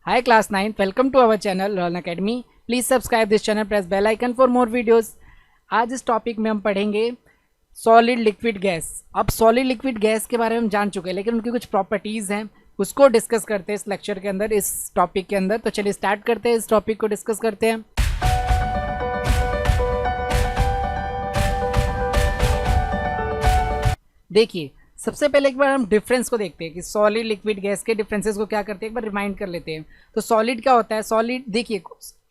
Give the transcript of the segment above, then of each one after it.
Hi class 9th, welcome to our channel Learn Academy. Please subscribe this channel, press bell icon for more videos. आज इस topic में हम पढ़ेंगे solid liquid gas. अब solid liquid gas के बारे में हम जान चुके हैं, लेकिन उनकी कुछ प्रॉपर्टीज़ हैं, उसको डिस्कस करते हैं इस लेक्चर के अंदर, इस टॉपिक के अंदर। तो चलिए स्टार्ट करते हैं, इस टॉपिक को डिस्कस करते हैं। देखिए, सबसे पहले एक बार हम डिफरेंस को देखते हैं कि सॉलिड लिक्विड गैस के डिफरेंसेस को क्या करते हैं, एक बार रिमाइंड कर लेते हैं। तो सॉलिड क्या होता है? सॉलिड देखिए,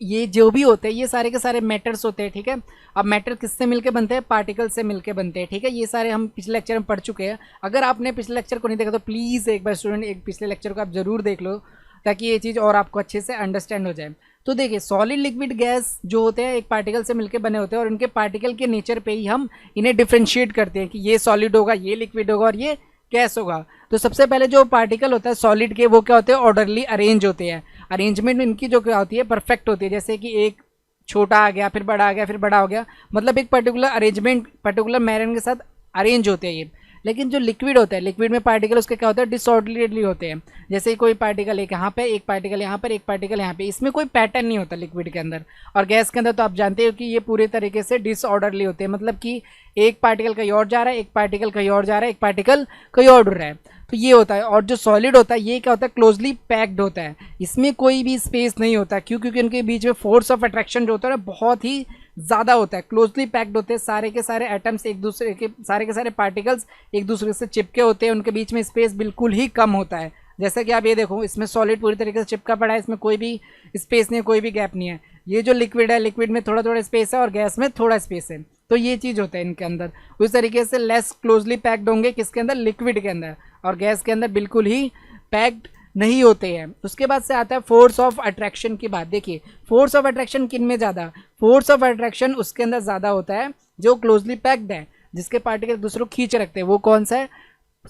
ये जो भी होते हैं ये सारे के सारे मैटर्स होते हैं, ठीक है। अब मैटर किससे मिलके बनते हैं? पार्टिकल से मिलके बनते हैं, ठीक है। ये सारे हम पिछले लेक्चर में पढ़ चुके हैं। अगर आपने पिछले लेक्चर को नहीं देखा तो प्लीज़ एक बार स्टूडेंट एक पिछले लेक्चर को आप जरूर देख लो, ताकि ये चीज़ और आपको अच्छे से अंडरस्टैंड हो जाए। तो देखिए, सॉलिड लिक्विड गैस जो होते हैं एक पार्टिकल से मिलकर बने होते हैं, और उनके पार्टिकल के नेचर पे ही हम इन्हें डिफ्रेंशिएट करते हैं कि ये सॉलिड होगा, ये लिक्विड होगा और ये गैस होगा। तो सबसे पहले जो पार्टिकल होता है सॉलिड के, वो क्या होते हैं? ऑर्डरली अरेंज होते हैं। अरेंजमेंट इनकी जो क्या होती है? परफेक्ट होती है। जैसे कि एक छोटा आ गया, फिर बड़ा आ गया, फिर बड़ा हो गया, मतलब एक पर्टिकुलर अरेंजमेंट, पर्टिकुलर मैनर के साथ अरेंज होते हैं ये। लेकिन जो लिक्विड होता है, लिक्विड में पार्टिकल उसके क्या होता है? डिसऑर्डरली होते हैं। जैसे कोई पार्टिकल एक यहाँ पे, एक पार्टिकल यहाँ पर, एक पार्टिकल यहाँ पे, इसमें कोई पैटर्न नहीं होता लिक्विड के अंदर। और गैस के अंदर तो आप जानते हो कि ये पूरे तरीके से डिसऑर्डरली होते हैं, मतलब कि एक पार्टिकल कहीं और जा रहा है, एक पार्टिकल कहीं और जा रहा है, एक पार्टिकल कहीं और उड़ रहा है। तो ये होता है। और जो सॉलिड होता है ये क्या होता है? क्लोजली पैक्ड होता है, इसमें कोई भी स्पेस नहीं होता। क्यों? क्योंकि उनके बीच में फोर्स ऑफ अट्रैक्शन जो होता है बहुत ही ज़्यादा होता है। क्लोजली पैक्ड होते हैं, सारे के सारे एटम्स एक दूसरे के, सारे के सारे पार्टिकल्स एक दूसरे से चिपके होते हैं, उनके बीच में स्पेस बिल्कुल ही कम होता है। जैसे कि आप ये देखो, इसमें सॉलिड पूरी तरीके से चिपका पड़ा है, इसमें कोई भी स्पेस नहीं है, कोई भी गैप नहीं है। ये जो लिक्विड है, लिक्विड में थोड़ा थोड़ा स्पेस है और गैस में थोड़ा स्पेस है। तो ये चीज़ होता है इनके अंदर। उस तरीके से लेस क्लोजली पैक्ड होंगे किसके अंदर? लिक्विड के अंदर। और गैस के अंदर बिल्कुल ही पैक्ड नहीं होते हैं। उसके बाद से आता है फोर्स ऑफ अट्रैक्शन की बात। देखिए, फोर्स ऑफ अट्रैक्शन किन में ज़्यादा? फोर्स ऑफ अट्रैक्शन उसके अंदर ज़्यादा होता है जो क्लोजली पैक्ड है, जिसके पार्टिकल दूसरों को खींच रखते हैं। वो कौन सा है?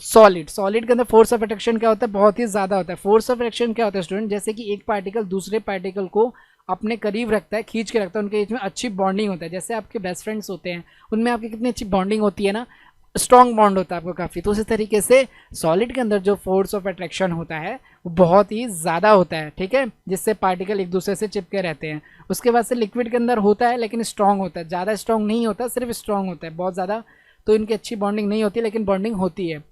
सॉलिड। सॉलिड के अंदर फोर्स ऑफ अट्रैक्शन क्या होता है? बहुत ही ज़्यादा होता है। फोर्स ऑफ अट्रैक्शन क्या होता है स्टूडेंट? जैसे कि एक पार्टिकल दूसरे पार्टिकल को अपने करीब रखता है, खींच के रखता है, उनके बीच में अच्छी बॉन्डिंग होता है। जैसे आपके बेस्ट फ्रेंड्स होते हैं, उनमें आपकी कितनी अच्छी बॉन्डिंग होती है ना, स्ट्रॉन्ग बॉन्ड होता है आपको काफ़ी। तो उसी तरीके से सॉलिड के अंदर जो फोर्स ऑफ अट्रैक्शन होता है वो बहुत ही ज़्यादा होता है, ठीक है, जिससे पार्टिकल एक दूसरे से चिपके रहते हैं। उसके बाद से लिक्विड के अंदर होता है, लेकिन स्ट्रॉन्ग होता है, ज़्यादा स्ट्रॉन्ग नहीं होता, सिर्फ स्ट्रॉन्ग होता है, बहुत ज़्यादा तो इनकी अच्छी बॉन्डिंग नहीं होती, लेकिन बॉन्डिंग होती है।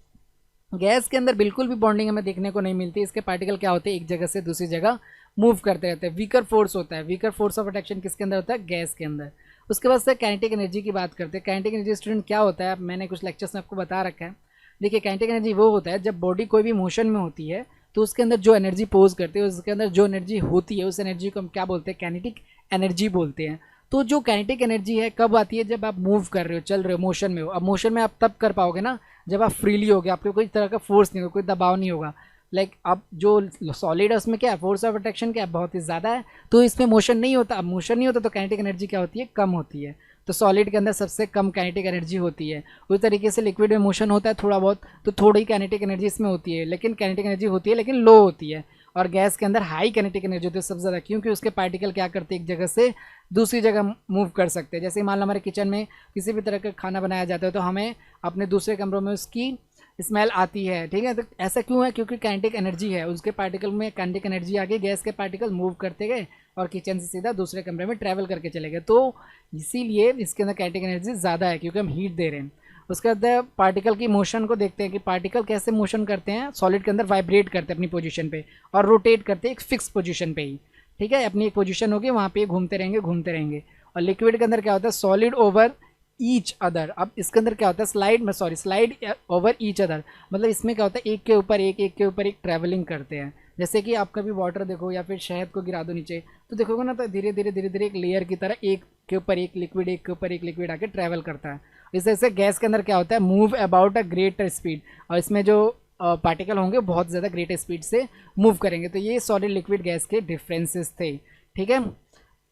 गैस के अंदर बिल्कुल भी बॉन्डिंग हमें देखने को नहीं मिलती। इसके पार्टिकल क्या होते हैं? एक जगह से दूसरी जगह मूव करते रहते हैं। वीकर फोर्स होता है। वीकर फोर्स ऑफ अट्रैक्शन किसके अंदर होता है? गैस के अंदर। उसके बाद से काइनेटिक एनर्जी की बात करते हैं। काइनेटिक एनर्जी स्टूडेंट क्या होता है? मैंने कुछ लेक्चर्स में आपको बता रखा है। देखिए, काइनेटिक एनर्जी वो होता है जब बॉडी कोई भी मोशन में होती है तो उसके अंदर जो एनर्जी पोज करते हैं, उसके अंदर जो एनर्जी होती है, उस एनर्जी को हम क्या बोलते हैं? काइनेटिक एनर्जी बोलते हैं। तो जो काइनेटिक एनर्जी है कब आती है? जब आप मूव कर रहे हो, चल रहे हो, मोशन में हो। अब मोशन में आप तब कर पाओगे ना जब आप फ्रीली होगे, आपको कोई तरह का फोर्स नहीं होगा, कोई दबाव नहीं होगा। लाइक अब जो सॉलिड है उसमें क्या है? फोर्स ऑफ अट्रैक्शन क्या है? बहुत ही ज़्यादा है, तो इसमें मोशन नहीं होता। अब मोशन नहीं होता तो काइनेटिक एनर्जी क्या होती है? कम होती है। तो सॉलिड के अंदर सबसे कम काइनेटिक एनर्जी होती है। उस तरीके से लिक्विड में मोशन होता है थोड़ा बहुत, तो थोड़ी काइनेटिक एनर्जी इसमें होती है, लेकिन काइनेटिक एनर्जी होती है लेकिन लो होती है। और गैस के अंदर हाई काइनेटिक एनर्जी होती है सबसे ज़्यादा, क्योंकि उसके पार्टिकल क्या करते हैं? एक जगह से दूसरी जगह मूव कर सकते हैं। जैसे मान लो हमारे किचन में किसी भी तरह का खाना बनाया जाता है, तो हमें अपने दूसरे कमरों में उसकी स्मेल आती है, ठीक है। तो ऐसा क्यों है? क्योंकि काइनेटिक एनर्जी है, उसके पार्टिकल में काइनेटिक एनर्जी आ गई, गैस के पार्टिकल मूव करते गए और किचन से सीधा दूसरे कमरे में ट्रैवल करके चले गए। तो इसीलिए इसके अंदर काइनेटिक एनर्जी ज़्यादा है, क्योंकि हम हीट दे रहे हैं। उसके बाद पार्टिकल की मोशन को देखते हैं कि पार्टिकल कैसे मोशन करते हैं। सॉलिड के अंदर वाइब्रेट करते हैं अपनी पोजीशन पे और रोटेट करते हैं एक फिक्स पोजीशन पे ही, ठीक है। अपनी एक पोजीशन होगी, वहाँ पे घूमते रहेंगे घूमते रहेंगे। और लिक्विड के अंदर क्या होता है? Solid over each other. अब इसके अंदर क्या होता है? स्लाइड ओवर ईच अदर, मतलब इसमें क्या होता है? एक के ऊपर एक, एक के ऊपर एक ट्रैवलिंग करते हैं। जैसे कि आप कभी वाटर देखो या फिर शहद को गिरा दो नीचे, तो देखोगे ना, तो धीरे धीरे धीरे धीरे एक लेयर की तरह एक के ऊपर एक लिक्विड, एक के ऊपर एक लिक्विड आके ट्रैवल करता है। इस तरह से गैस के अंदर क्या होता है? Move about a greater speed, और इसमें जो पार्टिकल होंगे बहुत ज़्यादा ग्रेटर स्पीड से मूव करेंगे। तो ये सॉलिड लिक्विड गैस के डिफरेंसेस थे, ठीक है।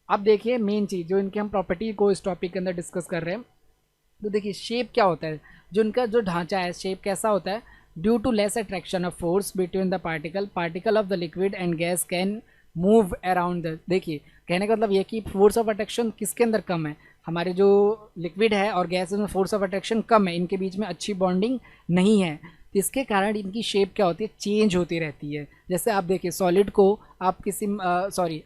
अब देखिए मेन चीज़ जो इनके हम प्रॉपर्टी को इस टॉपिक के अंदर डिस्कस कर रहे हैं। तो देखिए, शेप क्या होता है? जो इनका जो ढांचा है, शेप कैसा होता है? Due to less attraction of force between the particle of the liquid and gas can move around the. देखिए, कहने का मतलब ये कि फोर्स ऑफ अट्रैक्शन किसके अंदर कम है? हमारे जो लिक्विड है और गैस में फोर्स ऑफ अट्रैक्शन कम है, इनके बीच में अच्छी बॉन्डिंग नहीं है। तो इसके कारण इनकी शेप क्या होती है, चेंज होती रहती है। जैसे आप देखिए सॉलिड को आप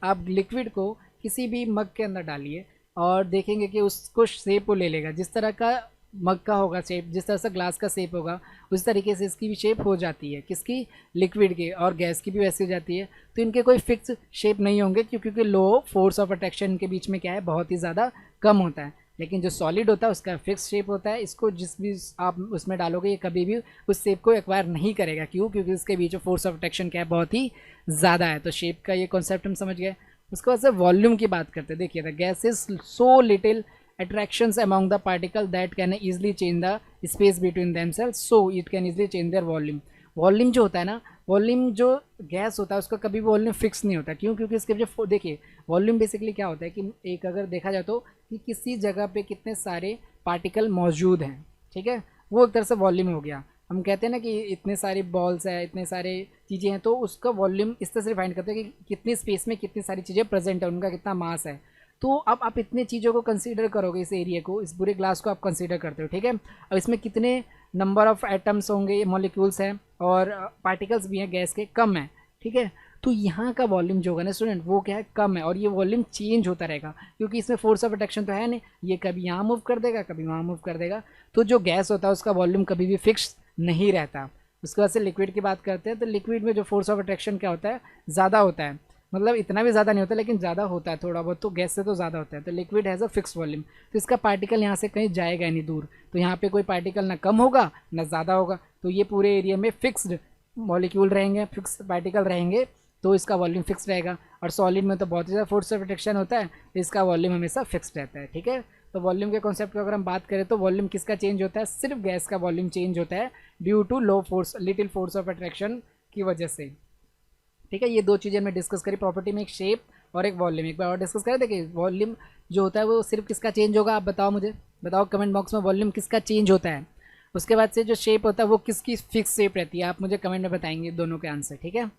आप लिक्विड को किसी भी मग के अंदर डालिए और देखेंगे कि उसको शेप वो ले लेगा, जिस तरह का मग का होगा शेप, जिस तरह से ग्लास का शेप होगा उस तरीके से इसकी भी शेप हो जाती है, किसकी, लिक्विड की, और गैस की भी वैसी हो जाती है। तो इनके कोई फिक्स शेप नहीं होंगे क्योंकि लो फोर्स ऑफ अट्रैक्शन इनके बीच में क्या है, बहुत ही ज़्यादा कम होता है। लेकिन जो सॉलिड होता है उसका फिक्स शेप होता है, इसको जिस भी आप उसमें डालोगे ये कभी भी उस शेप को एक्वायर नहीं करेगा। क्यों? क्योंकि इसके बीच में फोर्स ऑफ अट्रैक्शन क्या है, बहुत ही ज़्यादा है। तो शेप का ये कॉन्सेप्ट हम समझ गए। उसके बाद से वॉल्यूम की बात करते हैं। देखिए the gas is so little attractions among the particle that can easily change the space between themselves, so it can easily change their volume। Volume जो होता है ना, वॉल्यूम जो गैस होता है उसका कभी वॉल्यूम फिक्स नहीं होता। क्यों? क्योंकि इसके जो देखिए वॉल्यूम बेसिकली क्या होता है कि एक अगर देखा जाए तो कि किसी जगह पे कितने सारे पार्टिकल मौजूद हैं, ठीक है, वो एक तरह से वॉल्यूम हो गया। हम कहते हैं ना कि इतने सारी बॉल्स है, इतने सारे चीज़ें हैं, तो उसका वॉल्यूम इस तरह से डिफाइन करते हैं कि कितनी स्पेस में कितनी सारी चीज़ें प्रेजेंट है, उनका कितना मास है। तो अब आप इतने चीज़ों को कंसीडर करोगे, इस एरिया को, इस पूरे ग्लास को आप कंसीडर करते हो, ठीक है। अब इसमें कितने नंबर ऑफ़ एटम्स होंगे, मॉलिक्यूल्स हैं और पार्टिकल्स भी हैं गैस के, कम है, ठीक है। तो यहाँ का वॉल्यूम जो होगा ना स्टूडेंट, वो क्या है, कम है, और ये वॉल्यूम चेंज होता रहेगा क्योंकि इसमें फोर्स ऑफ अट्रैक्शन तो है नहीं, ये कभी यहाँ मूव कर देगा, कभी वहाँ मूव कर देगा। तो जो गैस होता है उसका वॉल्यूम कभी भी फिक्स नहीं रहता। उसके बाद से लिक्विड की बात करते हैं, तो लिक्विड में जो फोर्स ऑफ अट्रैक्शन क्या होता है, ज़्यादा होता है, मतलब इतना भी ज़्यादा नहीं होता लेकिन ज़्यादा होता है थोड़ा बहुत, तो गैस से तो ज़्यादा होता है। तो liquid has a fix volume, तो इसका पार्टिकल यहाँ से कहीं जाएगा नहीं दूर, तो यहाँ पे कोई पार्टिकल ना कम होगा ना ज़्यादा होगा, तो ये पूरे एरिया में फिक्स्ड मॉलिक्यूल रहेंगे, फिक्स पार्टिकल रहेंगे, तो इसका वॉल्यूम फिक्स रहेगा। और सॉलिड में तो बहुत ही ज़्यादा फोर्स ऑफ अट्रैक्शन होता है, तो इसका वॉल्यूम हमेशा फिक्स रहता है, ठीक है। तो वॉल्यूम के कॉन्सेप्ट की अगर हम बात करें तो वॉल्यूम किसका चेंज होता है, सिर्फ गैस का वॉल्यूम चेंज होता है due to low force, little force of attraction की वजह से, ठीक है। ये दो चीज़ें हमने डिस्कस करी प्रॉपर्टी में, एक शेप और एक वॉल्यूम। एक बार और डिस्कस करें। देखिए वॉल्यूम जो होता है वो सिर्फ किसका चेंज होगा, आप बताओ, मुझे बताओ कमेंट बॉक्स में, वॉल्यूम किसका चेंज होता है। उसके बाद से जो शेप होता है वो किसकी फिक्स शेप रहती है, आप मुझे कमेंट में बताएंगे दोनों के आंसर, ठीक है।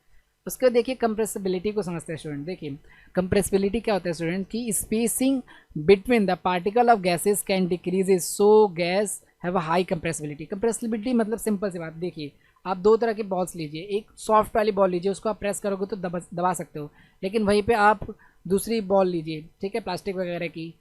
उसके बाद देखिए कंप्रेसिबिलिटी को समझते हैं स्टूडेंट। देखिए कंप्रेसिबिलिटी क्या होता है स्टूडेंट, की spacing between the particle of gases can decrease, so guys have a high compressibility. Compressibility मतलब सिंपल सी बात, देखिए आप दो तरह के बॉल्स लीजिए, एक सॉफ्ट वाली बॉल लीजिए, उसको आप प्रेस करोगे तो दबा सकते हो, लेकिन वहीं पे आप दूसरी बॉल लीजिए, ठीक है, प्लास्टिक वगैरह की,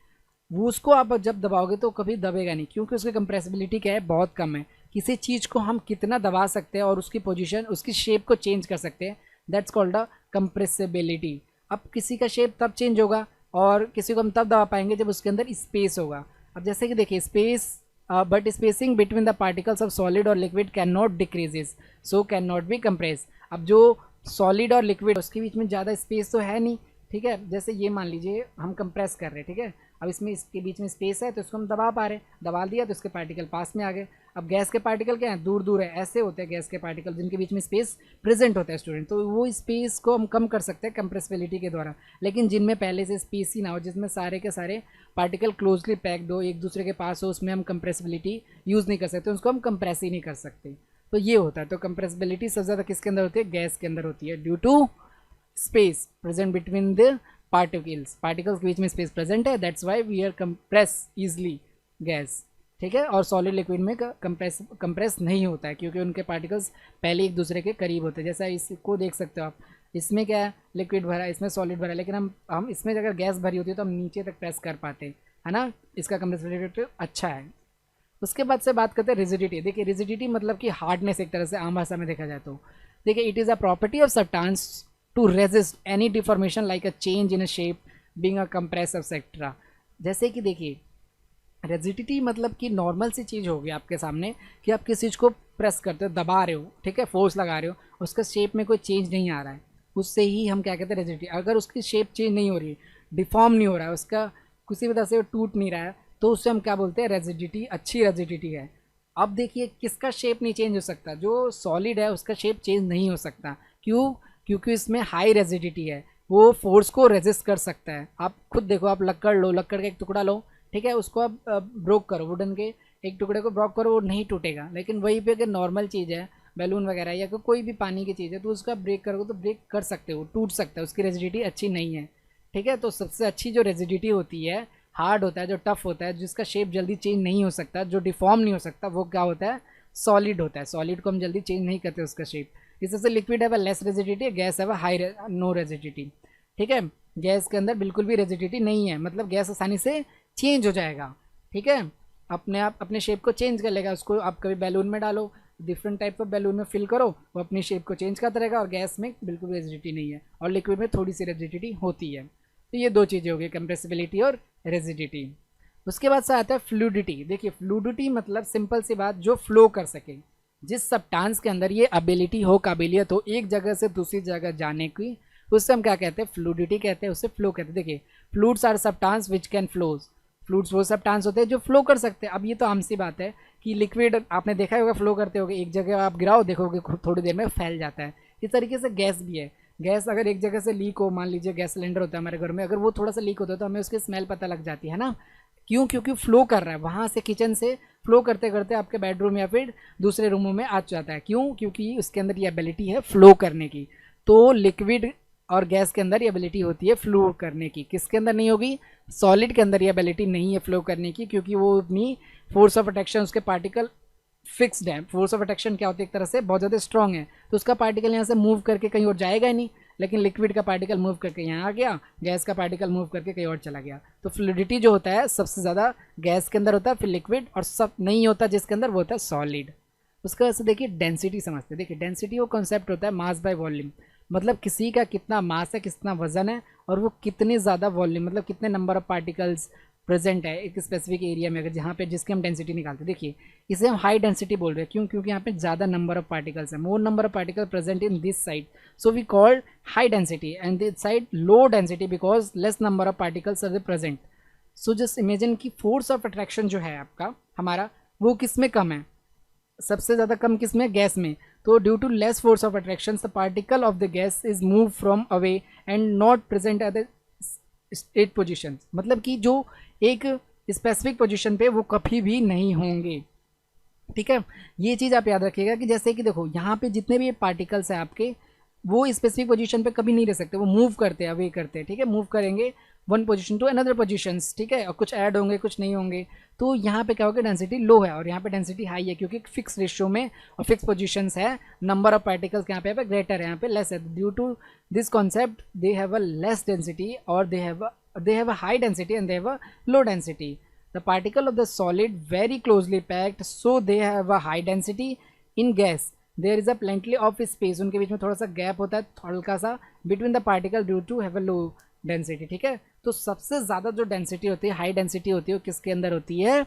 वो उसको आप जब दबाओगे तो कभी दबेगा नहीं, क्योंकि उसकी कंप्रेसिबिलिटी क्या है, बहुत कम है। किसी चीज़ को हम कितना दबा सकते हैं और उसकी पोजीशन, उसकी शेप को चेंज कर सकते हैं, दैट्स कॉल्ड अ कंप्रेसिबिलिटी। अब किसी का शेप तब चेंज होगा और किसी को हम तब दबा पाएंगे जब उसके अंदर स्पेस होगा। अब जैसे कि देखिए space, but spacing between the particles of solid और liquid can not decreases, so can not be compress. अब जो सॉलिड और लिक्विड उसके बीच में ज़्यादा स्पेस तो है नहीं, ठीक है। जैसे ये मान लीजिए हम कंप्रेस कर रहे हैं, ठीक है, अब इसमें इसके बीच में स्पेस है तो इसको हम दबा पा रहे हैं, दबा दिया तो इसके पार्टिकल पास में आ गए। अब गैस के पार्टिकल क्या है, दूर दूर है, ऐसे होते हैं गैस के पार्टिकल जिनके बीच में स्पेस प्रेजेंट होता है स्टूडेंट, तो वो स्पेस को हम कम कर सकते हैं कंप्रेसिबिलिटी के द्वारा। लेकिन जिनमें पहले से स्पेस ही ना हो, जिसमें सारे के सारे पार्टिकल क्लोजली पैक्ड हो, एक दूसरे के पास हो, उसमें हम कंप्रेसिबिलिटी यूज़ नहीं कर सकते, उसको हम कंप्रेस ही नहीं कर सकते। तो ये होता है। तो कंप्रेसिबिलिटी सबसे ज़्यादा किसके अंदर होती है, गैस के अंदर होती है, due to space present between the particles के बीच में स्पेस प्रेजेंट है, that's why we are compress easily gas, ठीक है। और सॉलिड लिक्विड में कंप्रेस नहीं होता है क्योंकि उनके पार्टिकल्स पहले एक दूसरे के करीब होते हैं। जैसा इसको देख सकते हो आप, इसमें क्या है, लिक्विड भरा है, इसमें सॉलिड भरा है, लेकिन हम इसमें अगर गैस भरी होती है तो हम नीचे तक प्रेस कर पाते हैं, है ना, इसका कंप्रेसिबिलिटी अच्छा है। उसके बाद से बात करते हैं रिजिडिटी। देखिए रिजिडिटी मतलब कि हार्डनेस, एक तरह से आम भाषा में देखा जाए तो देखिए it is a property of substance to resist any deformation like a change in a shape being a compress etcetera. जैसे कि देखिए रेजिडिटी मतलब कि नॉर्मल सी चीज़ होगी आपके सामने कि आप किसी चीज़ को प्रेस करते हो, दबा रहे हो, ठीक है, फोर्स लगा रहे हो, उसका शेप में कोई चेंज नहीं आ रहा है, उससे ही हम क्या कहते हैं रेजिडिटी। अगर उसकी शेप चेंज नहीं हो रही, डिफॉर्म नहीं हो रहा है, उसका किसी भी तरह से टूट नहीं रहा है, तो उससे हम क्या बोलते हैं, रेजिडिटी, अच्छी रेजिडिटी है। अब देखिए किसका शेप नहीं चेंज हो सकता, जो सॉलिड है उसका शेप चेंज नहीं हो सकता। क्यों? क्योंकि इसमें हाई रेजिडिटी है, वो फोर्स को रेजिस्ट कर सकता है। आप खुद देखो, आप लकड़ लो, लकड़ का एक टुकड़ा लो, ठीक है, उसको आप ब्रोक करो, वुडन के एक टुकड़े को ब्रोक करो, वो नहीं टूटेगा। लेकिन वहीं पे अगर नॉर्मल चीज़ है, बैलून वगैरह या कोई भी पानी की चीज़ है, तो उसका ब्रेक करोगे तो ब्रेक कर सकते हो, टूट सकता है, उसकी रेजिडिटी अच्छी नहीं है, ठीक है। तो सबसे अच्छी जो रेजिडिटी होती है, हार्ड होता है, जो टफ होता है, जिसका शेप जल्दी चेंज नहीं हो सकता, जो डिफॉर्म नहीं हो सकता, वो क्या होता है, सॉलिड होता है, सॉलिड को हम जल्दी चेंज नहीं करते उसका शेप। इस तरह से लिक्विड है वह लेस रेजिडिटी, गैस है वह हाई नो रेजिडिटी। ठीक है, गैस के अंदर बिल्कुल भी रेजिडिटी नहीं है, मतलब गैस आसानी से चेंज हो जाएगा। ठीक है, अपने आप अपने शेप को चेंज कर लेगा। उसको आप कभी बैलून में डालो, डिफरेंट टाइप ऑफ बैलून में फिल करो, वो अपनी शेप को चेंज करता रहेगा। और गैस में बिल्कुल रेजिडिटी नहीं है, और लिक्विड में थोड़ी सी रेजिडिटी होती है। तो ये दो चीज़ें हो गई, कंप्रेसिबिलिटी और रेजिडिटी। उसके बाद से आता है फ्लूडिटी। देखिए फ्लूडिटी मतलब सिंपल सी बात, जो फ्लो कर सके। जिस सब्सटेंस के अंदर ये एबिलिटी हो, काबिलियत हो एक जगह से दूसरी जगह जाने की, उससे हम क्या कहते हैं, फ्लूडिटी कहते हैं, उससे फ्लो कहते हैं। देखिए fluids are substance which can flows, fluids वो सब्सटेंस होते हैं जो फ्लो कर सकते हैं। अब ये तो आम सी बात है कि लिक्विड आपने देखा होगा फ्लो करते होगे, एक जगह आप गिराओ देखोगे थोड़ी देर में फैल जाता है। इस तरीके से गैस भी है। गैस अगर एक जगह से लीक हो, मान लीजिए गैस सिलेंडर होता है हमारे घर में, अगर वो थोड़ा सा लीक होता है तो हमें उसकी स्मेल पता लग जाती है ना। क्यों? क्योंकि फ्लो कर रहा है वहाँ से, किचन से फ्लो करते करते आपके बेडरूम या फिर दूसरे रूमों में आ जाता है। क्यों? क्योंकि उसके अंदर ये एबिलिटी है फ्लो करने की। तो लिक्विड और गैस के अंदर ये एबिलिटी होती है फ्लो करने की। किसके अंदर नहीं होगी? सॉलिड के अंदर ये एबिलिटी नहीं है फ्लो करने की, क्योंकि वो अपनी फोर्स ऑफ अट्रैक्शन, उसके पार्टिकल फिक्स्ड है। फोर्स ऑफ अट्रैक्शन क्या होती है, एक तरह से बहुत ज़्यादा स्ट्रॉन्ग है, तो उसका पार्टिकल यहाँ से मूव करके कहीं और जाएगा ही नहीं। लेकिन लिक्विड का पार्टिकल मूव करके यहाँ आ गया, गैस का पार्टिकल मूव करके कहीं और चला गया। तो फ्लूडिटी जो होता है सबसे ज़्यादा गैस के अंदर होता है, फिर लिक्विड, और सब नहीं होता जिसके अंदर वो होता है सॉलिड। उसका वैसे देखिए डेंसिटी समझते हैं। देखिए डेंसिटी वो कॉन्सेप्ट होता है मास बाय वॉल्यूम, मतलब किसी का कितना मास है, कितना वजन है, और वो कितनी ज़्यादा वॉल्यूम, मतलब कितने नंबर ऑफ पार्टिकल्स प्रेजेंट है एक स्पेसिफिक एरिया में, अगर जहाँ पे जिसकी हम डेंसिटी निकालते हैं। देखिए इसे हम हाई डेंसिटी बोल रहे हैं। क्यों? क्योंकि यहाँ पे ज़्यादा नंबर ऑफ पार्टिकल्स हैं, more number of particle present in this side, so we called high density, and this side low density because less number of particles are present. So just imagine की force of attraction जो है आपका हमारा, वो किस में कम है, सबसे ज़्यादा कम किस में? गैस में। तो due to less force of attraction the particle of the gas is move from away and not present at the state position, मतलब कि जो एक स्पेसिफिक पोजीशन पे वो कभी भी नहीं होंगे। ठीक है, ये चीज़ आप याद रखिएगा कि जैसे कि देखो यहाँ पे जितने भी पार्टिकल्स हैं आपके, वो स्पेसिफिक पोजीशन पे कभी नहीं रह सकते, वो मूव करते हैं, अवे करते हैं। ठीक है, मूव करेंगे one position to another positions. ठीक है, और कुछ ऐड होंगे कुछ नहीं होंगे। तो यहाँ पे क्या होगा, डेंसिटी लो है, और यहाँ पे डेंसिटी हाई है, क्योंकि फिक्स रेशियो में और फिक्स पोजीशंस है। नंबर ऑफ पार्टिकल्स यहाँ पे ग्रेटर है, यहाँ पे लेस है। Due to this concept they have a less density, और they have a high density and they have a low density. The particle of the solid very closely packed, so they have a high density. In gas there is a plenty of space, उनके बीच में थोड़ा सा gap होता है, हल्का सा, between the particle due to have a low density. ठीक है, तो सबसे ज़्यादा जो डेंसिटी होती है, हाई डेंसिटी होती है, वो किसके अंदर होती है?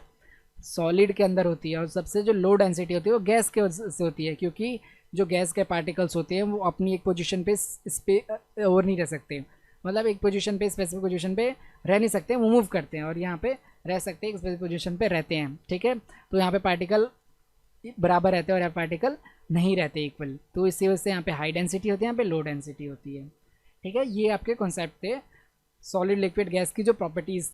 सॉलिड के अंदर होती है। और सबसे जो लो डेंसिटी होती है वो गैस के वजह से होती है, क्योंकि जो गैस के पार्टिकल्स होते हैं वो अपनी एक पोजीशन पे और नहीं रह सकते, मतलब एक पोजीशन पे, स्पेसिफिक पोजीशन पे रह नहीं सकते, वो मूव करते हैं, और यहाँ पे रह सकते हैं, एक स्पेसिफिक पोजीशन पे रहते हैं। ठीक है, तो यहाँ पे पार्टिकल बराबर रहते हैं और यहाँ पार्टिकल नहीं रहते इक्वल, तो इसी वजह से यहाँ पे हाई डेंसिटी होती है, यहाँ पे लो डेंसिटी होती है। ठीक है, ये आपके कॉन्सेप्ट थे सॉलिड लिक्विड गैस की जो प्रॉपर्टीज़।